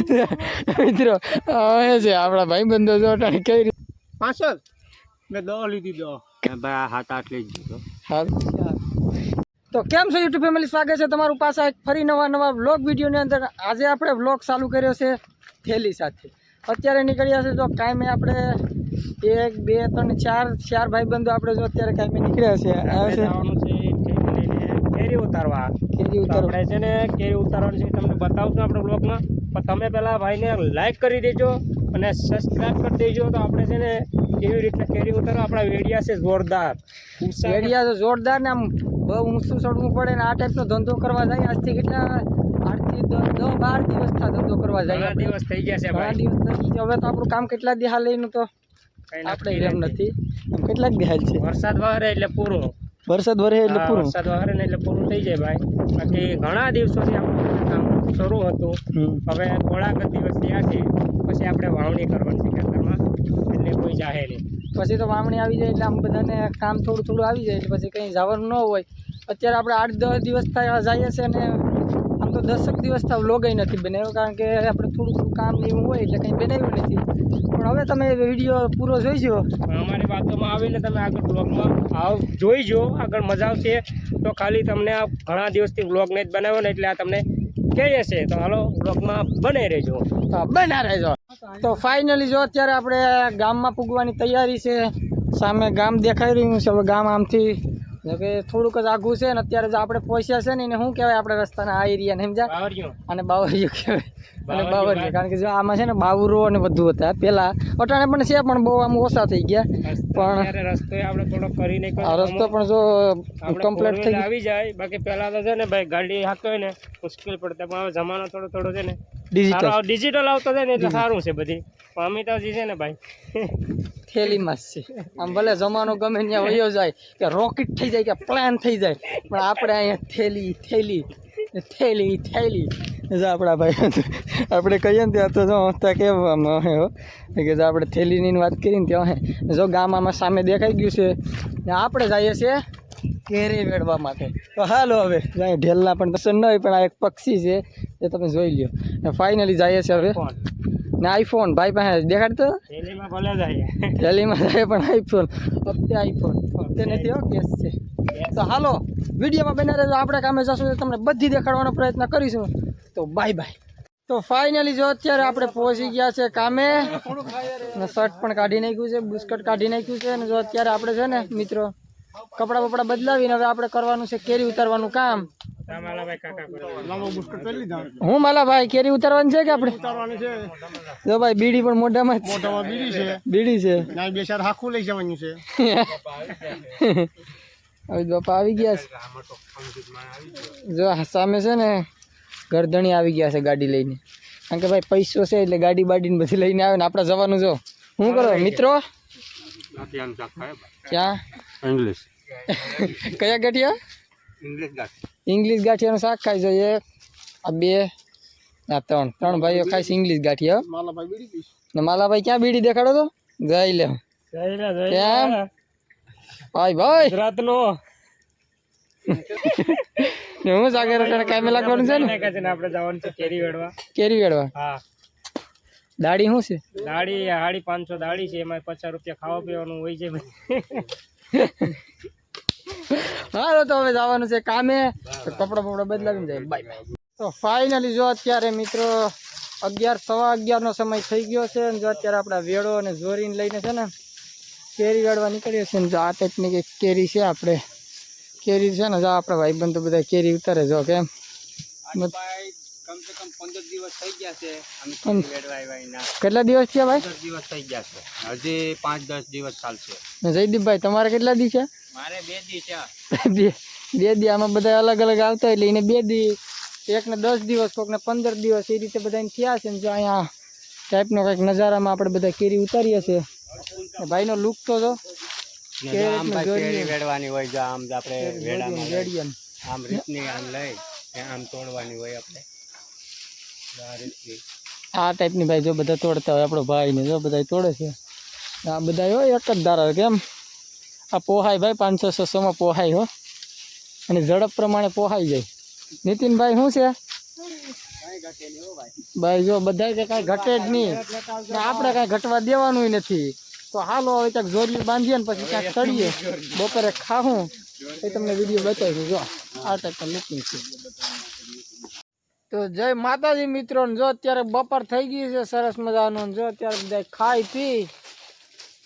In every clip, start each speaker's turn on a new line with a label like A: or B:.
A: મિત્રો હવે છે આપણા ભાઈબંધો જો અટાણે કઈ રીતે
B: પાછળ મેં 10 લીધી 10 ભાઈ 7-8 લઈ દીધો.
A: હા તો કેમ છો યુટ્યુબ ફેમિલી, સ્વાગત છે તમારું પાછા એક ફરી નવા વ્લોગ વિડીયોની અંદર. આજે આપણે વ્લોગ ચાલુ કર્યો છે થેલી સાથે. અત્યારે નીકળ્યા છે જો કાયમે આપણે 1 2 3 4 ભાઈબંધો આપણે જો અત્યારે કાયમે નીકળ્યા છે.
B: કેરી ઉતારવા આપણે છે ને કેરી ઉતારવાની છે તમને બતાવશું આપણે બ્લોગમાં. પણ તમે પહેલાં ભાઈને લાઈક કરી દેજો અને સબસ્ક્રાઈબ કરી દેજો. તો આપણે છે ને કેવી રીતના કેરી ઉતારવા આપણા વેડિયા છે જોરદાર.
A: વેડિયા તો જોરદાર ને આમ બહુ ઊંચું ચડવું પડે ને આ ટાઈપનો ધંધો કરવા જાય. આજથી કેટલા 8 થી 10 12 દિવસથી ધંધો કરવા જાય.
B: દિવસ થઈ ગયા છે ભાઈ,
A: દિવસ થઈ ગયા. હવે તો આપણું કામ કેટલા દી હાલ લઈને તો આપણે એમ નથી. આમ કેટલાક દી હાલ છે.
B: વરસાદ વહરે એટલે પૂરો.
A: વરસાદ વરે એટલે પૂરું.
B: વરસાદ વહરે ને એટલે પૂરું થઈ જાય ભાઈ. બાકી ઘણા દિવસોથી આપણું કામ શરૂ હતું. હવે થોડાક દિવસ થયા છે પછી આપણે વાવણી કરવાની છે ખેતરમાં, એટલે કોઈ જાહે નહીં.
A: પછી તો વાવણી આવી જાય એટલે આમ બધાને કામ થોડું આવી જાય એટલે પછી કંઈ જવાનું ન હોય. અત્યારે આપણે 8-10 દિવસ થયા જઈએ છીએ અને આમ તો 10 દિવસ થયા વ્લોગ નથી બનાવ્યો, કારણ કે આપણે થોડું કામ ને એવું હોય એટલે કંઈ બનાવ્યું નથી. પણ હવે તમે વિડીયો પૂરો જોઈજો.
B: અમારી વાતોમાં આવીને તમે આગળ બ્લોગમાં જોઈજો, આગળ મજા આવશે. તો ખાલી તમને આ ઘણા દિવસથી બ્લોગ નહીં બનાવ્યો ને એટલે આ તમને કહીએ છે. તો હાલો બ્લોગમાં બને રહેજો.
A: બના રહેજો. તો ફાઇનલી જો અત્યારે આપણે ગામમાં પૂગવાની તૈયારી છે. સામે ગામ દેખાઈ રહ્યું છે. હવે ગામ આમથી કે થોડુંક જ આઘું છે ને અત્યારે જો આપણે પહોંચ્યા છે ને એને શું કહેવાય આપણે રસ્તાના આ એરિયાને સમજ્યા, અને બાવરિયો કહેવાય. અને બાવરિયો કારણ કે જો આમાં છે ને બાવરો અને વધુ હતા પહેલાં, અટાણે પણ છે પણ બહુ આમ ઓછા થઈ ગયા. પણ
B: રસ્તો આપણે થોડો કરી
A: આ રસ્તો પણ જો કમ્પ્લીટ થઈ
B: આવી જાય. બાકી પહેલાં તો છે ને ભાઈ ગાડી હાંકતો હોય ને મુશ્કેલ પડતા, પણ હવે જમાનો થોડો છે ને ડિજિટલ આવતો છે ને એટલે સારું છે બધી. પણ અમે તો છે ને ભાઈ
A: થેલીમાં જ છે. આમ ભલે જમાનો ગમે ત્યાં વયો જાય કે રોકેટ થઈ જાય કે પ્લાન થઈ જાય, પણ આપણે અહીંયા થેલી જો આપણા ભાઈ આપણે કહીએ ને ત્યાં તો જો કેમ કે જો આપણે થેલીની વાત કરીને ત્યાં જો ગામમાં સામે દેખાઈ ગયું છે ને આપણે જઈએ છીએ કેરી વેડવા માટે. તો હાલો હવે ઢેલના પણ પસંદ ન હોય પણ આ એક પક્ષી છે એ તમે જોઈ લ્યો. ફાઇનલી જઈએ છીએ હવે ને આઈફોન ભાઈ પાસે દેખાડતો થેલીમાં જાય પણ આઈફોન હપ્તે નથી હો, કેસ છે. તો હાલો વિડીયોમાં બના રહેજો. આપણે કામે જશું તમને બધી દેખાડવાનો પ્રયત્ન કરીશું. તો બાય. તો ફાઇનલી જો અત્યારે આપણે પહોંચી ગયા છે કામે. શર્ટ પણ કાઢી નાખ્યું છે, બુસ્કટ કાઢી નાખ્યું છે. અને જો અત્યારે આપણે છે ને મિત્રો કપડાં બપડા બદલાવીને હવે આપણે કરવાનું છે કેરી ઉતારવાનું કામ. હું માલાભાઈ કેરી ઉતારવાની છે કે આપણે જો ભાઈ બીડી પણ મોઢામાં બીડી છે.
B: લઈ જવાનું છે.
A: હવે બાપા આવી ગયા છે. જો સામે છે ને ગરદણી આવી ગયા છે ગાડી લઈને, કારણ કે ભાઈ પૈસો છે એટલે ગાડી બાડીને બધી લઈને આવે ને આપણે જવાનું. જો શું કરો મિત્રો? ક્યાં
B: ઇંગ્લિશ
A: કયા ગાંઠિયા? ઇંગ્લિશ ગાંઠિયાનું શાક ખાઈ જોઈએ. આ 2 આ 3 ભાઈઓ ખાઈશ ઇંગ્લિશ ગાંઠિયા. ને માલાભાઈ ક્યાં બીડી દેખાડો તો જઈ લે. કેમ ભાઈ
B: રાતનો
A: હું સાગર કામે લાગવાનું છે ને
B: આપણે જવાનું છે
A: કેરી વેડવા.
B: હા
A: દાડી શું છે?
B: દાડી 550 દાડી છે, એમાં 50 રૂપિયા ખાવા પીવાનું હોય છે.
A: હાલો તો હવે જવાનું છે કામે. કપડા બદલાવીને જાય. બાય. તો ફાઇનલી જો અત્યારે મિત્રો 11 નો સમય થઈ ગયો છે. અને જો અત્યારે આપણા વેડો અને જોરીને લઈને છે ને કેરી વેડવા નીકળીએ છીએ. ને જો આ ટાઈપની કંઈક કેરી છે. આપણે કેરી છે ને જો આપણા ભાઈબંધ તો બધા કેરી ઉતારે. જો કેમ
B: કમસે કમ 15 દિવસ થઈ ગયા છે.
A: કેટલા દિવસ થયા ભાઈ?
B: 15 દિવસ થઈ ગયા છે. હજી 5-10 દિવસ ચાલશે.
A: જયદીપભાઈ તમારે કેટલા દી છે?
B: મારે 2 દી છે.
A: 2 દી. આમાં બધા અલગ અલગ આવતા એટલે એને 2 દી, એકને 10 દિવસ, કોકને 15 દિવસ એ રીતે બધાને થયા છે. ને જો અહીંયા ટાઈપનો કંઈક નજારામાં આપણે બધા કેરી ઉતારીએ છીએ. ભાઈનો લુક તો જો
B: કેરી વેડવાની હોય. જો આમ આપણે વેડામાં આમ રીતની આમ લઈ આમ તોડવાની હોય. આપણે
A: આ ટાઈપની ભાઈ જો બધા તોડતા હોય. આપણો ભાઈ ને જો બધા તોડે છે. આ બધા હોય એક જ ધારા. કેમ આ પોહાય ભાઈ 500-600 પોહાય હો, અને ઝડપ પ્રમાણે પોહાઈ જાય. નીતિનભાઈ શું છે? ભાઈ જો બધા કે કાંઈ ઘટે જ નહીં ને આપણે કાંઈ ઘટવા દેવાનું નથી. તો હાલો હવે ક્યાંક જોરલી બાંધીએ ને પછી ક્યાંક ચડીએ, બપોરે ખાવું એ તમને વિડીયો બતાવીશું. જો આ ટાઈપનું લુકિંગ છે. તો જય માતાજી મિત્રો, જો અત્યારે બપોર થઈ ગઈ છે સરસ મજાનું. જો અત્યારે બધા ખાઈ પી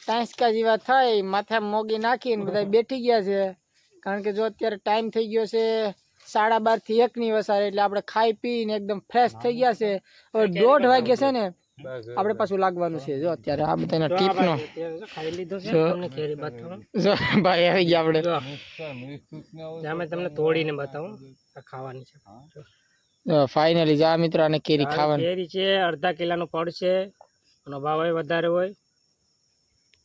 A: ટાંસકા જેવા થાય, માથા મોગી નાખીને બધા બેઠી ગયા છે. કારણ કે જો અત્યારે ટાઈમ થઈ ગયો છે 12:30 થી 1ની વસારે, એટલે આપણે ખાઈ પીને એકદમ ફ્રેશ થઈ ગયા છે. હવે 1:30 વાગ્યા છે ને આપણે પાછું લાગવાનું છે. જો અત્યારે આ બધાના ટીપનો
B: ખાઈ લીધો છે, તમને કેરી બતાવું.
A: જો ભાઈ આવી ગયા આપણે.
B: અમે તમને તોડીને બતાવું આ ખાવાની છે.
A: ફાઇનલી જા મિત્રો આને કેરી ખાવાની.
B: કેરી છે 1/2 કિલોનું પડ છે, અને ભાવ વધારે હોય,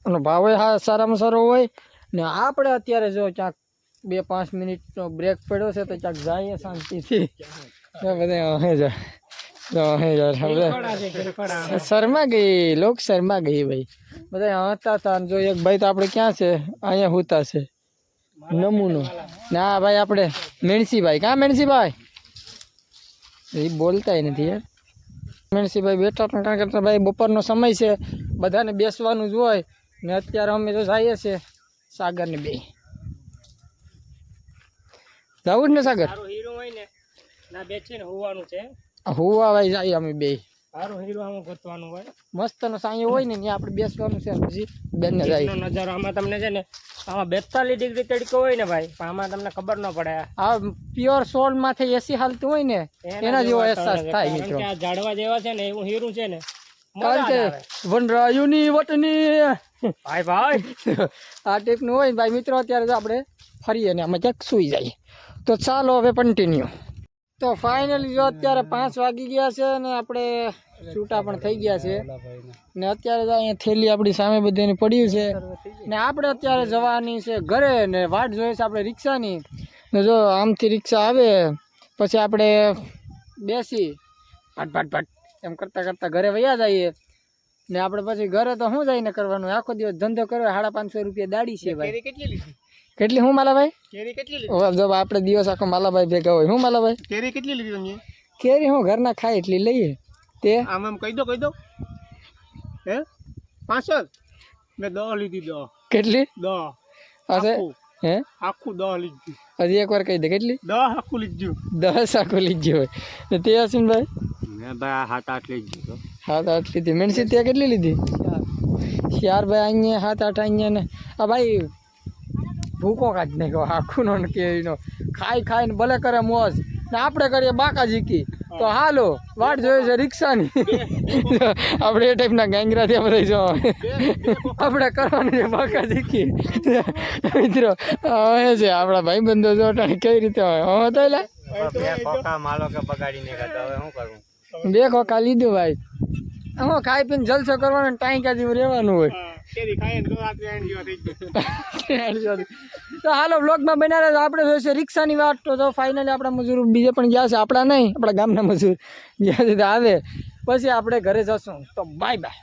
A: અને ભાવ હા સારામાં સારો હોય. ને આપણે અત્યારે જો ક્યાંક 2-5 મિનિટનો બ્રેક પડ્યો છે તો ક્યાંક જઈએ શાંતિથી. બધા શર્મા ગઈ, લોક શર્મા ગઈ ભાઈ. બધા હતા હતા. જો એક ભાઈ તો આપણે ક્યાં છે, અહીંયા હોતા છે નમૂનો. ના ભાઈ આપણે મેણસીભાઈ, ક્યાં મેણસીભાઈ? એ બોલતા નથી યાર. મેણસીભાઈ બેઠા પણ કારણ કે ભાઈ બપોરનો સમય છે, બધાને બેસવાનું જ હોય. ને અત્યારે અમે તો જઈએ છીએ સાગરને બે જવું જ ને સાગર?
B: હીરો હોય ને ના બેચે ને હોવાનું છે.
A: હુવા ભાઈ જઈએ અમે બે.
B: સારું હીરો આમાં ગોતવાનું હોય,
A: મસ્તનો સાંયો હોય ને ત્યાં આપણે બેસવાનું છે. પછી બેનને જાય
B: નજારો આમાં તમને છે ને, આમાં 42 ડિગ્રી તડકો હોય ને ભાઈ, પણ આમાં તમને ખબર ન પડે.
A: આ પ્યોર સોલ માથે એસી હાલતું હોય ને એના જેવો અહેસાસ થાય મિત્રો.
B: આ ઝાડવા જેવા છે ને એવું હીરું છે ને,
A: કારણ કે વનરાયુની વટની
B: ભાઈ ભાઈ
A: આ ટાઈપનું હોય ને ભાઈ મિત્રો. અત્યારે તો આપણે ફરીએ ને આમાં ક્યાંક સુઈ જઈએ. તો ચાલો હવે કન્ટિન્યુ. તો ફાઇનલી જો અત્યારે 5 વાગી ગયા છે ને આપણે છૂટા પણ થઈ ગયા છે. ને અત્યારે તો અહીંયા થેલી આપણી સામે બધાની પડ્યું છે. ને આપણે અત્યારે જવાની છે ઘરે, ને વાટ જોઈએ છે આપણે રિક્ષાની. ને જો આમથી રિક્ષા આવે પછી આપણે બેસી ભટ એમ કરતાં કરતાં ઘરે વયા જઈએ. ને આપણે પછી ઘરે તો શું જઈને કરવાનું, આખો દિવસ ધંધો કરવા. 550 રૂપિયા દાડી છે ભાઈ. કેટલી હું માલાભાઈ?
B: કેરી કેટલી લીધી?
A: જો આપણે દિવસ આખો માલાભાઈ ભેગા હોય. હું માલાભાઈ
B: કેરી કેટલી લીધી તમે?
A: કેરી હું ઘરના ખાય એટલી લઈએ. તે
B: આમ કહી દો હે 5 મેં 10 લીધી. 10
A: કેટલી?
B: 10
A: હશે હે?
B: આખું 10 લીધું.
A: હજી એકવાર કહી દે કેટલી?
B: 10 આખું લીધું.
A: 10 આખું લીધું હોય. ને તે હસીનભાઈ?
B: મેં ભાઈ 7-8 લીધું.
A: 7-8 લીધી. મેણસી તે કેટલી લીધી? 4 ભાઈ. અહીંયા 7-8 અહીંયા ને આ ભાઈ ભૂકો કાઢી નાખ્યો આખું નો કેરીનો. ખાઈને ભલે કરે મોજ ને આપણે કરીએ બાકા ઝીકી. તો હાલો વાટ જોઈએ છે રિક્ષાની. આપણે એ ટાઈપના ગાંગરા ત્યાં બધા જો આપણે કરવાનું છે બાકા ઝીકી. મિત્રો હવે છે આપણા ભાઈબંધો જો કઈ રીતે હોય હવે તો લે 2 ખોખા લીધું ભાઈ. હું ખાઈ પીને જલસો કરવાનો, ટાઈકા જેવું રહેવાનું હોય. તો હાલો બ્લોગમાં બના રહે. આપણે જોઈશે રિક્ષાની વાત. તો ફાઇનલી આપણા મજૂર બીજે પણ ગયા છે, આપણા નહીં, આપણા ગામના મજૂર ગયા છે. આવે પછી આપણે ઘરે જશું. તો બાય બાય.